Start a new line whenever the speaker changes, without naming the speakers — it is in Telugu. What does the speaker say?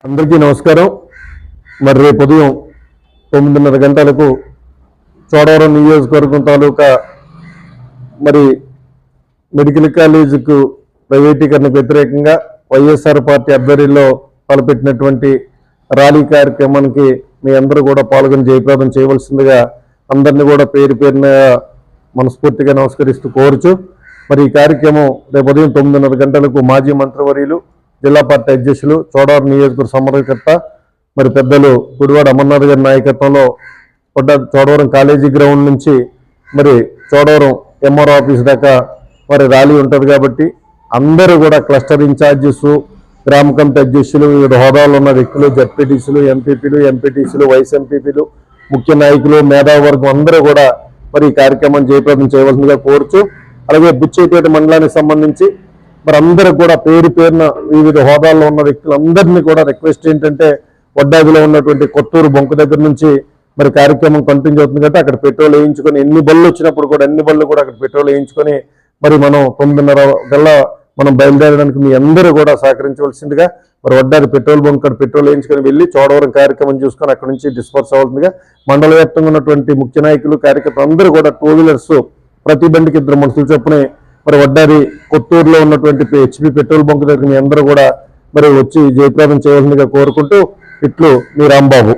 అందరికీ నమస్కారం. మరి రేపు ఉదయం 9:30 గంటలకు చోడవరం నియోజకవర్గం తాలూకా మరి మెడికల్ కాలేజీకు ప్రైవేటీకరణకు వ్యతిరేకంగా వైఎస్ఆర్ పార్టీ ఆధ్వర్యంలో తలపెట్టినటువంటి ర్యాలీ కార్యక్రమానికి మీ అందరూ కూడా పాల్గొని జయప్రదం చేయవలసిందిగా అందరినీ కూడా పేరు పేరున మనస్ఫూర్తిగా నమస్కరిస్తూ కోరుచు. మరి ఈ కార్యక్రమం రేపు ఉదయం 9:30 గంటలకు మాజీ మంత్రివర్యులు జిల్లా పార్టీ అధ్యక్షులు చోడవరం నియోజకవర్గ సమన్వయకర్త మరి పెద్దలు గుడివాడ అమర్నాథ్ గారి నాయకత్వంలో చోడవరం కాలేజీ గ్రౌండ్ నుంచి మరి చోడవరం ఎంఆర్ఓ ఆఫీస్ దాకా మరి ర్యాలీ ఉంటుంది. కాబట్టి అందరూ కూడా క్లస్టర్ ఇన్ఛార్జెస్, గ్రామ కమిటీ అధ్యక్షులు, వివిధ హోదాలో ఉన్న వ్యక్తులు, జడ్పీటీసీలు, ఎంపీటీసీలు, వైస్ ఎంపీపీలు, ముఖ్య నాయకులు, మేధావర్గం అందరూ కూడా మరి ఈ కార్యక్రమాన్ని జయప్రదం చేయవలసిందిగా కోరుచు. అలాగే బుచ్చేపేట మండలానికి సంబంధించి మరి అందరూ కూడా పేరు పేరున వివిధ హోదాల్లో ఉన్న వ్యక్తులందరినీ కూడా రిక్వెస్ట్ ఏంటంటే వడ్డాదిలో ఉన్నటువంటి కొత్తూరు బొంకు దగ్గర నుంచి మరి కార్యక్రమం కంటిన్యూ అవుతుంది కాబట్టి అక్కడ పెట్రోల్ వేయించుకొని ఎన్ని బళ్ళు వచ్చినప్పుడు కూడా అన్ని బళ్ళు కూడా అక్కడ పెట్రోల్ వేయించుకొని మరి మనం 9:30 గల్లా మనం బయలుదేరడానికి మీ అందరూ కూడా సహకరించవలసిందిగా మరి వడ్డాది పెట్రోల్ బంక్ అక్కడ పెట్రోల్ వేయించుకొని వెళ్ళి చోడవరం కార్యక్రమం చూసుకొని అక్కడ నుంచి డిస్పర్స్ అవ్వాల్సిందిగా మండల వ్యాప్తంగా ఉన్నటువంటి ముఖ్య నాయకులు, కార్యకర్తలు అందరూ కూడా 2 వీలర్స్ ప్రతి బండికి 2 మనుషులు చొప్పునే మరి వడ్డాది కొత్తూరులో ఉన్నటువంటి హెచ్పి పెట్రోల్ బంక్ దగ్గర మీ అందరూ కూడా మరి వచ్చి జయప్రదం చేయవలసిందిగా కోరుకుంటూ ఇట్లు మీ రాంబాబు.